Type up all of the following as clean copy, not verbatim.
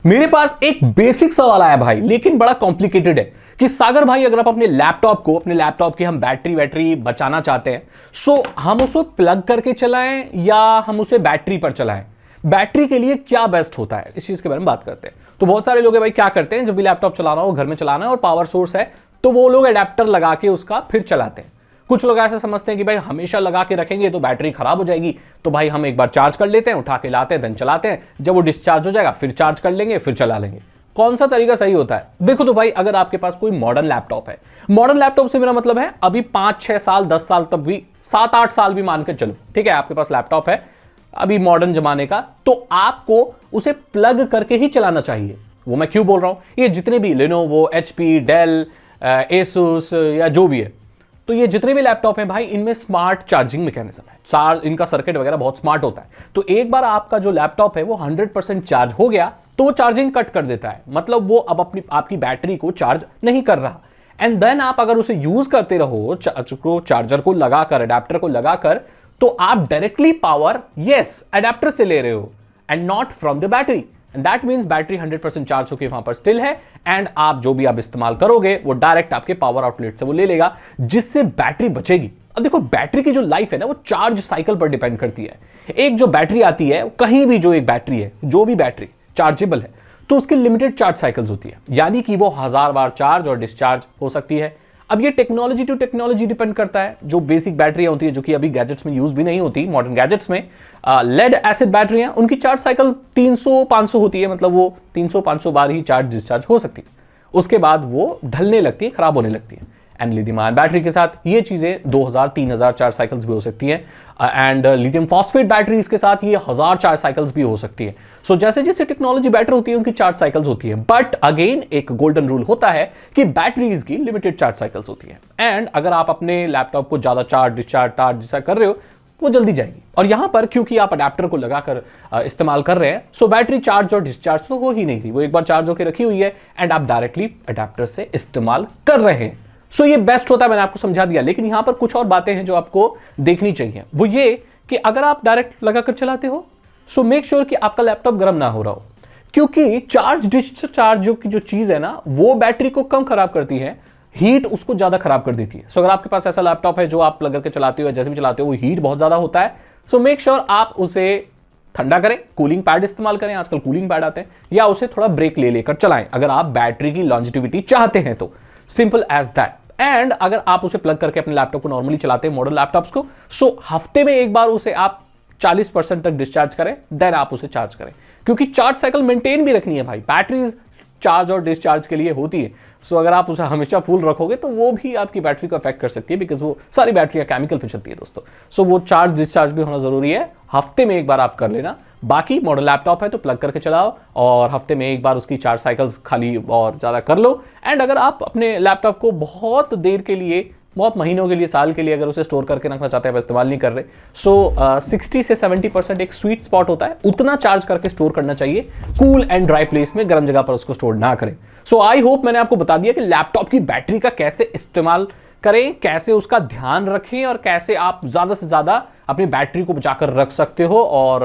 मेरे पास एक बेसिक सवाल आया भाई, लेकिन बड़ा कॉम्प्लिकेटेड है कि सागर भाई, अगर आप अपने लैपटॉप की हम बैटरी बचाना चाहते हैं, सो हम उसे प्लग करके चलाएं या हम उसे बैटरी पर चलाएं? बैटरी के लिए क्या बेस्ट होता है, इस चीज के बारे में बात करते हैं। तो बहुत सारे लोग भाई क्या करते हैं, जब भी लैपटॉप चलाना हो, घर में चलाना है और पावर सोर्स है, तो वो लोग अडेप्टर लगा के उसका फिर चलाते हैं। कुछ लोग ऐसे समझते हैं कि भाई हमेशा लगा के रखेंगे तो बैटरी खराब हो जाएगी, तो भाई हम एक बार चार्ज कर लेते हैं, उठा के लाते हैं, देन चलाते हैं, जब वो डिस्चार्ज हो जाएगा फिर चार्ज कर लेंगे, फिर चला लेंगे। कौन सा तरीका सही होता है? देखो तो भाई, अगर आपके पास कोई मॉडर्न लैपटॉप है, मॉडर्न लैपटॉप से मेरा मतलब है अभी 5-6 साल 10 साल तक भी 7-8 साल भी मान के चलो, ठीक है, आपके पास लैपटॉप है अभी मॉडर्न जमाने का, तो आपको उसे प्लग करके ही चलाना चाहिए। वो मैं क्यों बोल रहा हूं, ये जितने भी लेनोवो, एचपी, डेल, एसुस या जो भी है, तो ये जितने भी लैपटॉप हैं भाई, इनमें स्मार्ट चार्जिंग मैकेनिज्म है, इनका सर्किट वगैरह बहुत स्मार्ट होता है। तो एक बार आपका जो लैपटॉप है वो 100% चार्ज हो गया तो वो चार्जिंग कट कर देता है, मतलब वो अब आपकी बैटरी को चार्ज नहीं कर रहा। एंड देन आप अगर उसे यूज करते रहो, चार्जर को लगाकर, अडेप्टर को लगाकर, तो आप डायरेक्टली पावर अडेप्टर से ले रहे हो and not from the battery. And that means battery 100% charge होकर वहां पर स्टिल है, एंड आप जो भी आप इस्तेमाल करोगे वो डायरेक्ट आपके पावर आउटलेट से वो ले लेगा, जिससे बैटरी बचेगी। अब देखो, बैटरी की जो लाइफ है ना, वो चार्ज साइकिल पर डिपेंड करती है। एक जो बैटरी आती है, कहीं भी जो एक बैटरी है, जो भी बैटरी चार्जेबल है, तो उसकी लिमिटेड चार्ज साइकिल्स होती है, यानी कि वो 1000 बार चार्ज और डिस्चार्ज हो सकती है। अब ये टेक्नोलॉजी टू टेक्नोलॉजी डिपेंड करता है। जो बेसिक बैटरियां होती है, जो कि अभी गैजेट्स में यूज भी नहीं होती, मॉडर्न गैजेट्स में लेड एसिड बैटरियां, उनकी चार्ज साइकिल 300-500 होती है, मतलब वो 300-500 बार ही चार्ज डिस्चार्ज हो सकती है, उसके बाद वो ढलने लगती है, खराब होने लगती है। एंड लिथियम आयन बैटरी के साथ ये चीजें 2000-3000 चार्ज साइकिल्स भी हो सकती हैं, एंड लिथियम फॉस्फेट बैटरीज के साथ ये 1000 चार्ज साइकिल्स भी हो सकती है। सो जैसे जैसे टेक्नोलॉजी बेटर होती है, उनकी चार्ज साइकिल्स होती है, बट अगेन एक गोल्डन रूल होता है कि बैटरीज की लिमिटेड चार्ज साइकिल्स होती है। एंड अगर आप अपने लैपटॉप को ज्यादा चार्ज डिस्चार्ज कर रहे हो, वो जल्दी जाएगी। और यहां पर क्योंकि आप अडेप्टर को लगाकर इस्तेमाल कर रहे हैं, सो बैटरी चार्ज और डिस्चार्ज तो हो ही नहीं रही, वो एक बार चार्ज होकर रखी हुई है एंड आप डायरेक्टली अडेप्टर से इस्तेमाल कर रहे हैं। सो ये बेस्ट होता है, मैंने आपको समझा दिया। लेकिन यहां पर कुछ और बातें हैं जो आपको देखनी चाहिए, वो ये कि अगर आप डायरेक्ट लगाकर चलाते हो, सो मेक श्योर कि आपका लैपटॉप गर्म ना हो रहा हो, क्योंकि चार्ज डिस्चार्ज की जो चीज है ना, वो बैटरी को कम खराब करती है, हीट उसको ज्यादा खराब कर देती है। सो अगर आपके पास ऐसा लैपटॉप है जो आप लगा के चलाते हो, जैसे भी चलाते हो, वो हीट बहुत ज्यादा होता है, सो मेक श्योर आप उसे ठंडा करें, कूलिंग पैड इस्तेमाल करें, आजकल कूलिंग पैड आते हैं, या उसे थोड़ा ब्रेक ले लेकर चलाएं अगर आप बैटरी की लॉन्जिटिविटी चाहते हैं तो। Simple as that. एंड अगर आप उसे प्लग करके अपने लैपटॉप को नॉर्मली चलाते हैं, मॉडर्न लैपटॉप्स को, सो हफ्ते में एक बार उसे आप 40% तक डिस्चार्ज करें, देन आप उसे चार्ज करें, क्योंकि चार्ज साइकिल मेंटेन भी रखनी है भाई। बैटरीज चार्ज और डिस्चार्ज के लिए होती है, सो अगर आप उसे हमेशा फुल रखोगे तो वो भी आपकी बैटरी को अफेक्ट कर सकती है, बिकॉज वो सारी बैटरियां केमिकल पे चलती है दोस्तों। सो वो चार्ज डिस्चार्ज भी होना जरूरी है, हफ्ते में एक बार आप कर लेना। बाकी मॉडल लैपटॉप है तो प्लग करके चलाओ और हफ्ते में एक बार उसकी चार्ज साइकिल्स खाली और ज्यादा कर लो। एंड अगर आप अपने लैपटॉप को बहुत देर के लिए, बहुत महीनों के लिए, साल के लिए अगर उसे स्टोर करके रखना चाहते हैं, इस्तेमाल नहीं कर रहे, सो 60 से 70% एक स्वीट स्पॉट होता है, उतना चार्ज करके स्टोर करना चाहिए, कूल एंड ड्राई प्लेस में, गर्म जगह पर उसको स्टोर ना करें। सो आई होप मैंने आपको बता दिया कि लैपटॉप की बैटरी का कैसे इस्तेमाल करें, कैसे उसका ध्यान रखें और कैसे आप ज्यादा से ज्यादा अपनी बैटरी को बचाकर रख सकते हो और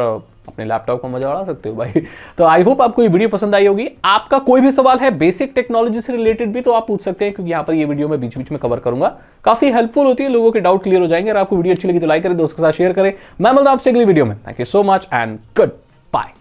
अपने लैपटॉप को मजा उड़ा सकते हो भाई। तो आई होप आपको ये वीडियो पसंद आई होगी। आपका कोई भी सवाल है बेसिक टेक्नोलॉजी से रिलेटेड भी, तो आप पूछ सकते हैं, क्योंकि यहाँ पर ये वीडियो मैं बीच बीच में कवर करूंगा, काफी हेल्पफुल होती है, लोगों के डाउट क्लियर हो जाएंगे। अगर आपको वीडियो अच्छी लगी तो लाइक करें, दोस्तों के साथ शेयर करें। मैं मिलता हूं आपसे अगली वीडियो में। Thank you so much and good bye.